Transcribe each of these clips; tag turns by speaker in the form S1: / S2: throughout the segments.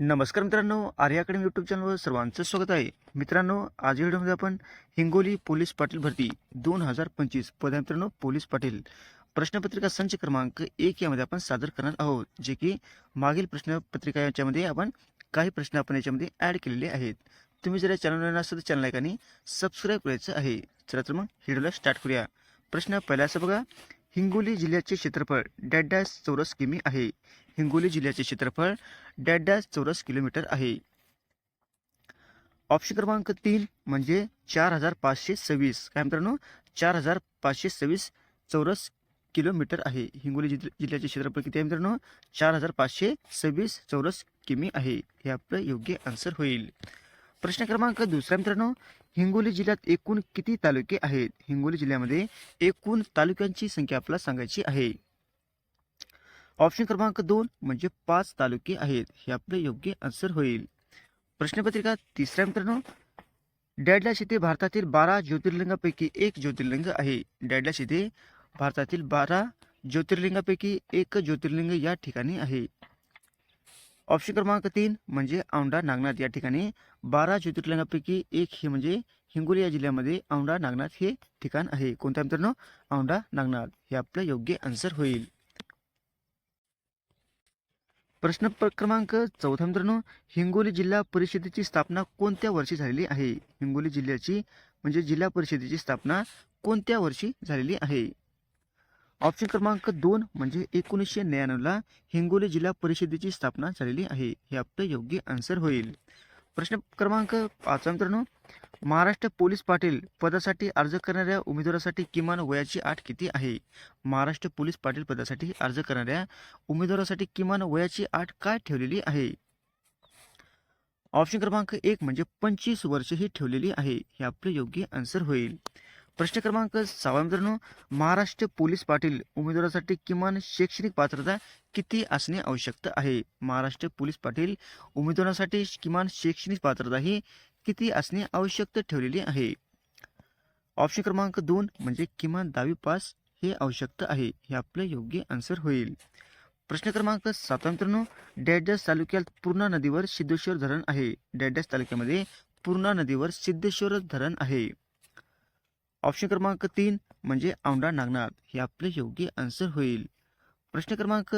S1: नमस्कार मित्रांनो, Arya academy YouTube चॅनलवर सर्वांचं स्वागत आहे. मित्रांनो, आज या व्हिडिओमध्ये आपण हिंगोली पोलीस पाटील भरती 2025 पदे मित्रांनो पोलीस पाटील प्रश्नपत्रिका संच क्रमांक 1 यामध्ये आपण सादर करणार आहोत, जे की मागील प्रश्नपत्रिका याच्यामध्ये आपण काही प्रश्न आपण याच्यामध्ये ॲड केलेले आहेत. तुम्ही जर या चॅनलवर नसाल तर चॅनल ऐकाने सबस्क्राईब करायचं आहे. चला तर मग व्हिडिओला स्टार्ट करूया. प्रश्न पहिला असं बघा, हिंगोली जिल्ह्याचे क्षेत्रफळ डॅश चौरस किमी आहे. हिंगोली जिल्ह्याचे क्षेत्रफळ डॅश चौरस किलोमीटर आहे. ऑप्शन क्रमांक 3 म्हणजे 4526. काय मित्रांनो, 4526 चौरस किलोमीटर आहे. हिंगोली जिल्ह्याचे क्षेत्रफळ किती आहे मित्रांनो? 4526 चौरस किमी आहे. हे आपलं योग्य आन्सर होईल. प्रश्न क्रमांक दुसरा मित्रांनो, हिंगोली जिल्ह्यात एकूण किती तालुके आहेत? हिंगोली जिल्ह्यामध्ये एकूण तालुक्यांची संख्या आपल्याला सांगायची आहे. ऑप्शन क्रमांक 2 म्हणजे 5 तालुके आहेत. हे आपले योग्य आन्सर होईल. प्रश्नपत्रिका तिसरा मित्रांनो, डॅश येथे भारतातील 12 ज्योतिर्लिंगापैकी एक ज्योतिर्लिंग आहे. डॅश येथे भारतातील 12 ज्योतिर्लिंगापैकी एक ज्योतिर्लिंग या ठिकाणी आहे. ऑप्शन क्रमांक 3 म्हणजे औंढा नागनाथ या ठिकाणी 12 ज्योतिर्लिंगापैकी एक हे म्हणजे हिंगोली या जिल्ह्यामध्ये औंढा नागनाथ हे ठिकाण आहे. कोणत्या मित्रांनो? औंढा नागनाथ. हे आपलं योग्य आन्सर होईल. प्रश्न क्रमांक 14 मित्रांनो, हिंगोली जिल्हा परिषदेची स्थापना कोणत्या वर्षी झालेली आहे? हिंगोली जिल्ह्याची म्हणजे जिल्हा परिषदेची स्थापना कोणत्या वर्षी झालेली आहे? ऑप्शन क्रमांक 2 म्हणजे 1999 हिंगोली जिल्हा परिषदेची स्थापना झालेली आहे. हे आपलं योग्य आन्सर होईल. प्रश्न क्रमांक 5 मित्रांनो, महाराष्ट्र पोलीस पाटील पदासाठी अर्ज करणाऱ्या उमेदवारासाठी किमान वयाची अट किती आहे? महाराष्ट्र पोलीस पाटील पदासाठी अर्ज करणाऱ्या उमेदवारासाठी किमान वयाची अट काय ठेवलेली आहे? ऑप्शन क्रमांक 1 म्हणजे 25 वर्ष ही ठेवलेली आहे. हे आपले योग्य आन्सर होईल. प्रश्न क्रमांक 6 मित्रांनो, महाराष्ट्र पोलीस पाटील उमेदवारासाठी किमान शैक्षणिक पात्रता किती असणे आवश्यक आहे? महाराष्ट्र पोलीस पाटील उमेदवारासाठी किमान शैक्षणिक पात्रता ही किती असणे आवश्यक ठेवलेली आहे? ऑप्शन क्रमांक 2 म्हणजे किमान 10वी पास हे आवश्यक आहे. हे आपले योग्य आन्सर होईल. प्रश्न क्रमांक 7 मित्रांनो, डॅश तालुक्यात पूर्णा नदीवर सिद्धेश्वर धरण आहे. डॅश तालुक्यामध्ये पूर्णा नदीवर सिद्धेश्वर धरण आहे. ऑप्शन क्रमांक 3 म्हणजे औंढा नागनाथ. हे आपले योग्य आन्सर होईल. प्रश्न क्रमांक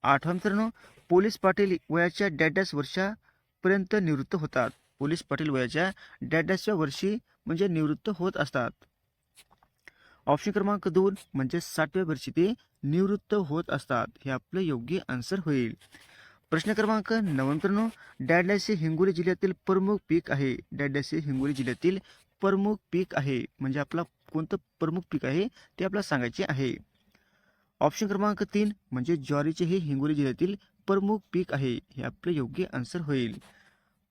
S1: 8 मित्रांनो, पोलीस पाटील वयाच्या डॅश वर्षापर्यंत निवृत्त होतात. पोलीस पाटील वयाच्या डॅशच्या वर्षी म्हणजे निवृत्त होत असतात. ऑप्शन क्रमांक 2 म्हणजे 60व्या वर्षी ते निवृत्त होत असतात. हे आपलं योग्य आन्सर होईल. प्रश्न क्रमांक 9 मित्रांनो, डॅश हे हिंगोली जिल्ह्यातील प्रमुख पीक आहे. डॅश हे हिंगोली जिल्ह्यातील प्रमुख पीक आहे. म्हणजे आपला कोणतं प्रमुख पीक आहे ते आपल्याला सांगायचे आहे. ऑप्शन क्रमांक 3 म्हणजे ज्वारीचे हे हिंगोली जिल्ह्यातील प्रमुख पीक आहे. हे आपले योग्य आन्सर होईल.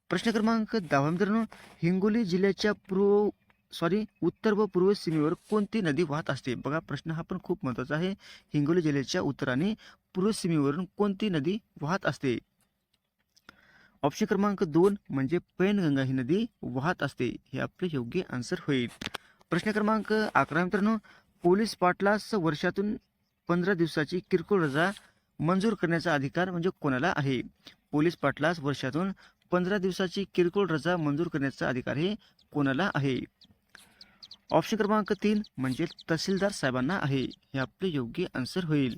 S1: प्रश्न क्रमांक 10 मित्रांनो, हिंगोली जिल्ह्याच्या उत्तर व पूर्व सीमेवर कोणती नदी वाहत असते? बघा, प्रश्न हा पण खूप महत्त्वाचा आहे. हिंगोली जिल्ह्याच्या उत्तर आणि पूर्व सीमेवरून कोणती नदी वाहत असते? ऑप्शन क्रमांक 2 म्हणजे पैनगंगा ही नदी वाहत असते. हे आपले योग्य आन्सर होईल. प्रश्न क्रमांक 11 मित्रांनो, पोलीस पाटलास वर्षातून 15 दिवसाची किरकोळ रजा मंजूर करण्याचा अधिकार म्हणजे कोणाला आहे? पोलीस पाटलास वर्षातून 15 दिवसाची किरकोळ रजा मंजूर करण्याचा अधिकार हे कोणाला आहे? ऑप्शन क्रमांक 3 म्हणजे तहसीलदार साहेबांना आहे. हे आपले योग्य आन्सर होईल.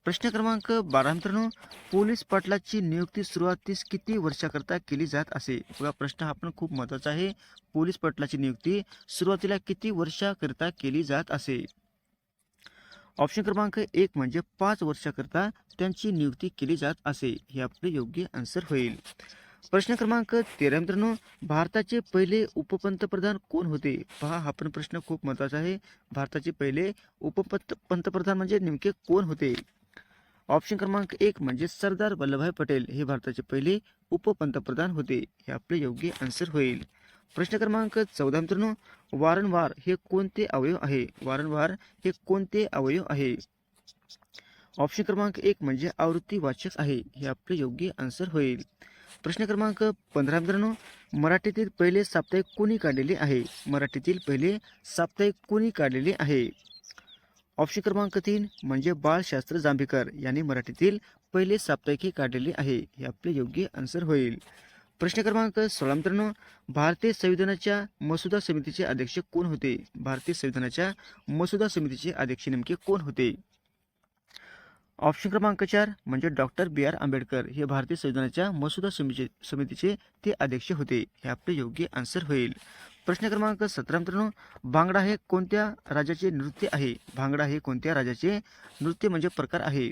S1: प्रश्न क्रमांक 12 मित्रांनो, पोलीस पाटलाची नियुक्ती सुरुवातीस किती वर्षाकरता केली जात असे? बघा, प्रश्न हा पण खूप महत्त्वाचा आहे. पोलीस पाटलाची नियुक्ती सुरुवातीला किती वर्षाकरता केली जात असे? ऑप्शन क्रमांक 1 म्हणजे 5 वर्षाकरता त्यांची नियुक्ती केली जात असे. हे आपले योग्य आन्सर होईल. प्रश्न क्रमांक 13 मित्रांनो, भारताचे पहिले उपपंतप्रधान कोण होते? पहा, हा पण प्रश्न खूप महत्त्वाचा आहे. भारताचे पहिले पंतप्रधान म्हणजे नेमके कोण होते? ऑप्शन क्रमांक 1 म्हणजे सरदार वल्लभभाई पटेल हे भारताचे पहिले उपपंतप्रधान होते. हे आपले योग्य आन्सर होईल. प्रश्न क्रमांक 14 मित्रांनो, वारंवार हे कोणते अवयव आहे? वारंवार हे कोणते अवयव आहे? ऑप्शन क्रमांक 1 म्हणजे आवृत्ती वाचक आहे. हे आपले योग्य आन्सर होईल. प्रश्न क्रमांक 15 मित्रांनो, मराठीतील पहिले साप्ताहिक कोणी काढलेले आहे? मराठीतील पहिले साप्ताहिक कोणी काढलेले आहे? ऑप्शन क्रमांक 3 म्हणजे बाळशास्त्र जांभेकर यांनी मराठीतील पहिले साप्ताहिक हे काढलेले आहे? हे आपले योग्य आन्सर होईल. प्रश्न क्रमांक 16 मित्रांनो, भारतीय संविधानाच्या मसुदा समितीचे अध्यक्ष कोण होते? भारतीय संविधानाच्या मसुदा समितीचे अध्यक्ष नेमके कोण होते? ऑप्शन क्रमांक 4 म्हणजे डॉक्टर बी आर आंबेडकर हे भारतीय संविधानाच्या मसुदा समितीचे ते अध्यक्ष होते. हे आपले योग्य आन्सर होईल. प्रश्न क्रमांक 17 मित्रांनो, भांगडा हे कोणत्या राज्याचे नृत्य आहे? भांगडा हे कोणत्या राज्याचे नृत्य म्हणजे प्रकार आहे?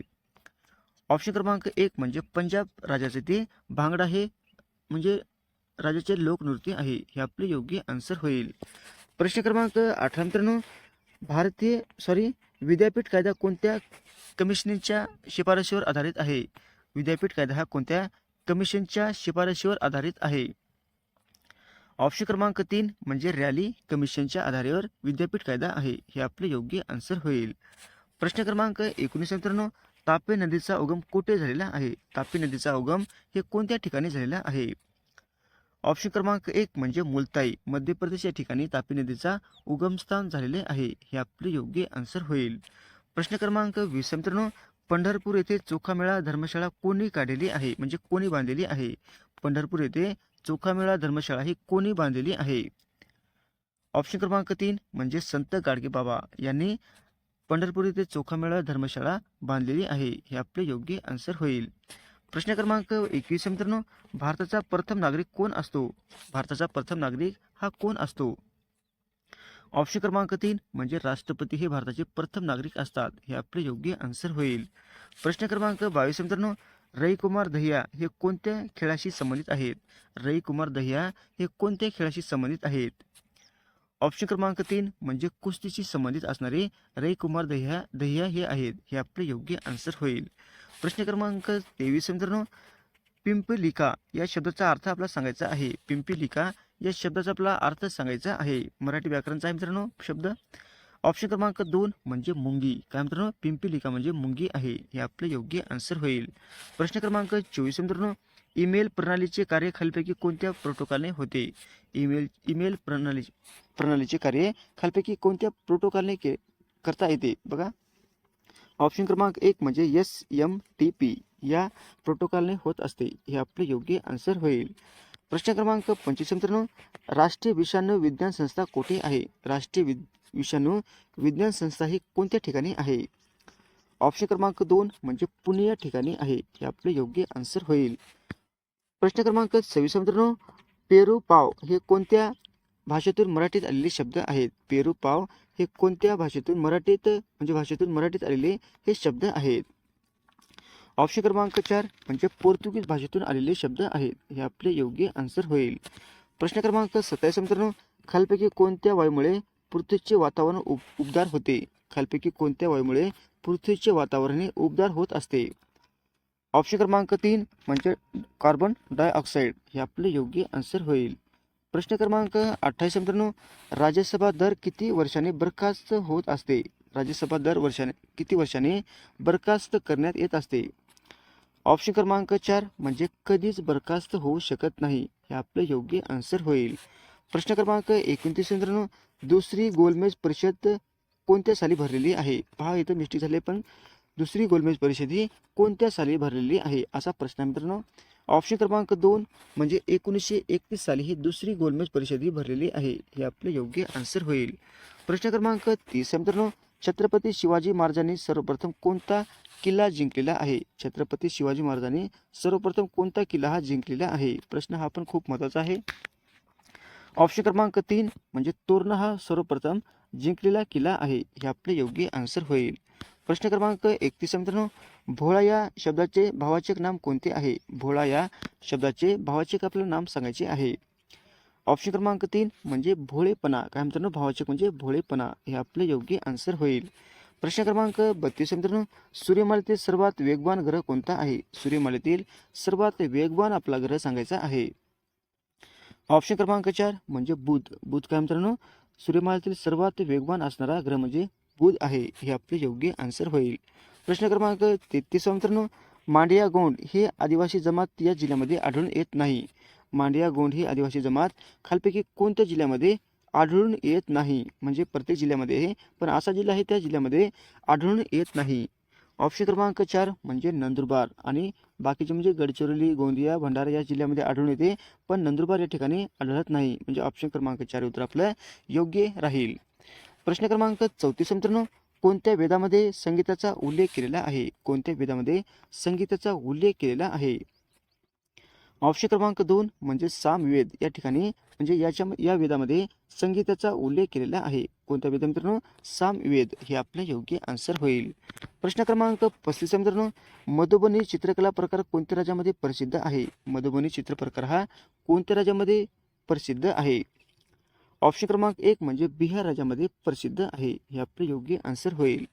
S1: ऑप्शन क्रमांक 1 म्हणजे पंजाब राज्याचे ते भांगडा हे म्हणजे राज्याचे लोकनृत्य आहे. हे आपले योग्य आन्सर होईल. प्रश्न क्रमांक 18 मित्रांनो, विद्यापीठ कायदा कोणत्या कमिशनच्या शिफारशीवर आधारित आहे? विद्यापीठ कायदा हा कोणत्या कमिशनच्या शिफारशीवर आधारित आहे? ऑप्शन क्रमांक 3 म्हणजे रॅली कमिशनच्या आधारावर विद्यापीठ कायदा आहे. हे आपले योग्य आन्सर होईल. प्रश्न क्रमांक 19 मित्रांनो, तापी नदीचा उगम कुठे झालेला आहे? तापी नदीचा उगम हे कोणत्या ठिकाणी झालेला आहे? ऑप्शन क्रमांक 1 म्हणजे मुलताई मध्य प्रदेश या ठिकाणी तापी नदीचा उगमस्थान झालेले आहे. हे आपले योग्य आन्सर होईल. प्रश्न क्रमांक 20 मित्रांनो, पंढरपूर येथे चोखामेळा धर्मशाळा कोणी काढलेली आहे? म्हणजे कोणी बांधलेली आहे? पंढरपूर येथे चोखामेळा धर्मशाळा ही कोणी बांधलेली आहे? ऑप्शन क्रमांक 3 म्हणजे संत गाडगे बाबा यांनी पंढरपूर येथे चोखामेळा धर्मशाळा बांधलेली आहे. हे आपले योग्य आन्सर होईल. प्रश्न क्रमांक 21 मित्रांनो, भारताचा प्रथम नागरिक कोण असतो? भारताचा प्रथम नागरिक हा कोण असतो? ऑप्शन क्रमांक 3 म्हणजे राष्ट्रपती हे भारताचे प्रथम नागरिक असतात. हे आपले योग्य आन्सर होईल. प्रश्न क्रमांक 22 मित्रांनो, रविकुमार दहिया हे कोणत्या खेळाशी संबंधित आहेत? रविकुमार दहिया हे कोणत्या खेळाशी संबंधित आहेत? ऑप्शन क्रमांक 3 म्हणजे कुस्तीशी संबंधित असणारे रविकुमार दहिया हे आहेत. हे आपले योग्य आन्सर होईल. प्रश्न क्रमांक 23 मित्रांनो, पिंपलिका या शब्दाचा अर्थ आपला सांगायचा आहे. पिंपलिका या शब्दाचा आपला अर्थ सांगायचा आहे. मराठी व्याकरणचा आहे मित्रांनो शब्द. ऑप्शन क्रमांक 2 म्हणजे मुंगी. काय मित्रांनो, पिंपलिका म्हणजे मुंगी आहे. हे आपले योग्य आन्सर होईल. प्रश्न क्रमांक 24 मित्रांनो, ईमेल प्रणालीचे कार्य खालीलपैकी कोणत्या प्रोटोकॉलने होते? ईमेल प्रणालीचे कार्य खालीलपैकी कोणत्या प्रोटोकॉलने करता येते? बघा, ऑप्शन क्रमांक 1 म्हणजे SMTP या प्रोटोकॉलने होत असते. हे आपले योग्य आन्सर होईल. प्रश्न क्रमांक 25 मित्रांनो, राष्ट्रीय विषाणू विज्ञान संस्था कोठे आहे? राष्ट्रीय विषाणू विज्ञान संस्था ही कोणत्या ठिकाणी आहे? ऑप्शन क्रमांक 2 म्हणजे पुणे या ठिकाणी आहे. हे आपले योग्य आन्सर होईल. प्रश्न क्रमांक 26 मित्रांनो, पेरू पाव हे कोणत्या भाषेतून मराठीत आलेले शब्द आहेत? पेरू पाव हे कोणत्या भाषेतून मराठीत आलेले हे शब्द आहेत? ऑप्शन क्रमांक 4 म्हणजे पोर्तुगीज भाषेतून आलेले शब्द आहेत. हे आपले योग्य आन्सर होईल. प्रश्न क्रमांक 27 मित्रांनो, खालीलपैकी कोणत्या वायूमुळे पृथ्वीचे वातावरण उबदार होते? खालीलपैकी कोणत्या वायूमुळे पृथ्वीचे वातावरण हे उबदार होत असते? ऑप्शन क्रमांक 3 म्हणजे कार्बन डायऑक्साईड. हे आपले योग्य आन्सर होईल. प्रश्न क्रमांक 28 मित्रांनो, राज्यसभा दर किती वर्षांनी बरखास्त होत असते? राज्यसभा दर किती वर्षांनी बरखास्त करण्यात येत असते? ऑप्शन क्रमांक 4 म्हणजे कधीच बरखास्त होऊ शकत नाही. हे आपले योग्य आन्सर होईल. प्रश्न क्रमांक 29 मित्रांनो, दुसरी गोलमेज परिषद कोणत्या साली भरलेली आहे? पहा, इथं मिस्टेक झाले, पण दुसरी गोलमेज परिषद ही कोणत्या साली भरलेली आहे असा प्रश्न मित्रांनो. ऑप्शन क्रमांक 2 म्हणजे 1931 साली ही दुसरी गोलमेज परिषद ही भरलेली आहे. हे आपले योग्य आन्सर होईल. प्रश्न क्रमांक 30 मित्रांनो, छत्रपती शिवाजी महाराजांनी सर्वप्रथम कोणता किल्ला जिंकलेला आहे? छत्रपती शिवाजी महाराजांनी सर्वप्रथम कोणता किल्ला हा जिंकलेला आहे? प्रश्न हा पण खूप महत्त्वाचा आहे. ऑप्शन क्रमांक 3 म्हणजे तोरणा हा सर्वप्रथम जिंकलेला किल्ला आहे. हे आपले योग्य आन्सर होईल. प्रश्न क्रमांक 31 मित्रांनो, भोळा या शब्दाचे भावाचक नाम कोणते आहे? भोळा या शब्दाचे भावाचक आपल्याला नाम सांगायचे आहे. ऑप्शन क्रमांक 3 म्हणजे भोळेपणा. काय मित्रांनो, भावाचक म्हणजे भोळेपणा. हे आपले योग्य आन्सर होईल. प्रश्न क्रमांक 32 मित्रांनो, सूर्यमालेतील सर्वात वेगवान ग्रह कोणता आहे? सूर्यमालेतील सर्वात वेगवान आपला ग्रह सांगायचा आहे. ऑप्शन क्रमांक 4 म्हणजे बुध. बुध काय मित्रांनो, सूर्यमालेतील सर्वात वेगवान असणारा ग्रह म्हणजे बुध आहे. हे आपले योग्य आन्सर होईल. प्रश्न क्रमांक 33 मित्रांनो, मांडिया गोंड हे आदिवासी जमात या जिल्ह्यामध्ये आढळून येत नाही. मांडिया गोंड ही आदिवासी जमात खालपैकी कोणत्या जिल्ह्यामध्ये आढळून येत नाही? म्हणजे प्रत्येक जिल्ह्यामध्ये आहे, पण असा जिल्हा आहे त्या जिल्ह्यामध्ये आढळून येत नाही. ऑप्शन क्रमांक 4 म्हणजे नंदुरबार आणि बाकीचे म्हणजे गडचिरोली, गोंदिया, भंडारा या जिल्ह्यामध्ये आढळून येते, पण नंदुरबार या ठिकाणी आढळत नाही. म्हणजे ऑप्शन क्रमांक 4 उत्तर आपलं योग्य राहील. प्रश्न क्रमांक 34 मित्रांनो, कोणत्या वेदामध्ये संगीताचा उल्लेख केलेला आहे? कोणत्या वेदामध्ये संगीताचा उल्लेख केलेला आहे? ऑप्शन क्रमांक 2 म्हणजे सामवेद. या ठिकाणी म्हणजे या वेदामध्ये संगीताचा उल्लेख केलेला आहे. कोणत्या वेद मित्रांनो? सामवेद हे आपलं योग्य आन्सर होईल. प्रश्न क्रमांक 35 मित्रांनो, मधुबनी चित्रकला प्रकार कोणत्या राज्यामध्ये प्रसिद्ध आहे? मधुबनी चित्रप्रकार हा कोणत्या राज्यामध्ये प्रसिद्ध आहे? ऑप्शन क्रमांक 1 म्हणजे बिहार राज्यामध्ये प्रसिद्ध आहे. हे आपले योग्य आन्सर होईल.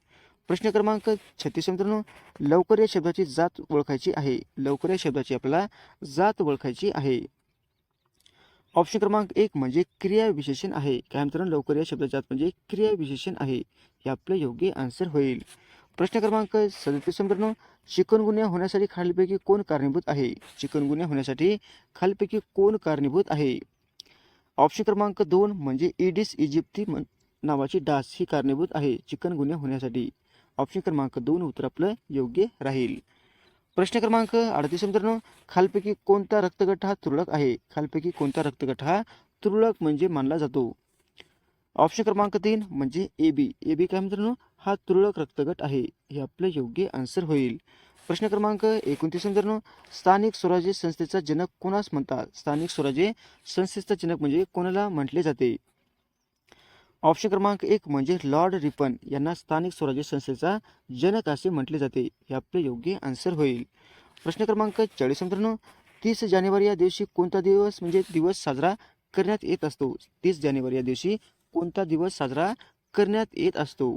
S1: प्रश्न क्रमांक 36 मित्रांनो, लवकर या शब्दाची जात ओळखायची आहे. लवकर या शब्दाची आपल्याला जात ओळखायची आहे. ऑप्शन क्रमांक 1 म्हणजे क्रियाविशेषण आहे. काय मित्रांनो? लवकर या शब्दाची जात म्हणजे क्रियाविशेषण आहे. हे आपलं योग्य आन्सर होईल. प्रश्न क्रमांक 37 मित्रांनो, चिकनगुन्या होण्यासाठी खालीलपैकी कोण कारणीभूत आहे? चिकनगुन्या होण्यासाठी खालीलपैकी कोण कारणीभूत आहे? ऑप्शन क्रमांक 2 म्हणजे इडिस इजिप्ती नावाची डास ही कारणीभूत आहे चिकनगुन्या होण्यासाठी. ऑप्शन क्रमांक 2 उत्तर आपलं योग्य राहील. प्रश्न क्रमांक 38 मित्रांनो, खालपैकी कोणता रक्तगट हा तुरळक आहे? खालपैकी कोणता रक्तगट हा तुरळक म्हणजे मानला जातो? ऑप्शन क्रमांक 3 म्हणजे एबी. एबी काय मित्रांनो? हा तुरळक रक्तगट आहे. हे आपलं योग्य आन्सर होईल. प्रश्न क्रमांक 29 मित्रांनो, स्थानिक स्वराज्य संस्थेचा जनक कोणास म्हणतात? स्थानिक स्वराज्य संस्थेचा जनक म्हणजे कोणाला म्हटले जाते? ऑप्शन क्रमांक 1 म्हणजे लॉर्ड रिपन यांना स्थानिक स्वराज्य संस्थेचा जनक असे म्हटले जाते. हे आपले योग्य आन्सर होईल. प्रश्न क्रमांक 40 मित्रांनो, 30 जानेवारी या दिवशी कोणता दिवस साजरा करण्यात येत असतो? 30 जानेवारी या दिवशी कोणता दिवस साजरा करण्यात येत असतो?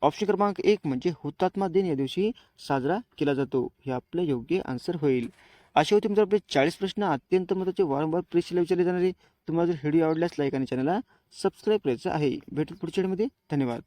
S1: ऑप्शन क्रमांक 1 म्हणजे हुतात्मा दिन या दिवशी साजरा केला जातो. हे आपलं योग्य आन्सर होईल. असे होते मित्र आपले 40 प्रश्न अत्यंत महत्त्वाचे वारंवार परीक्षेला विचारले जाणारे. तुम्हाला जर व्हिडिओ आवडल्यास लाईक आणि चॅनलला सबस्क्राईब करायचं आहे. भेटू पुढच्या व्हिडिओमध्ये. धन्यवाद.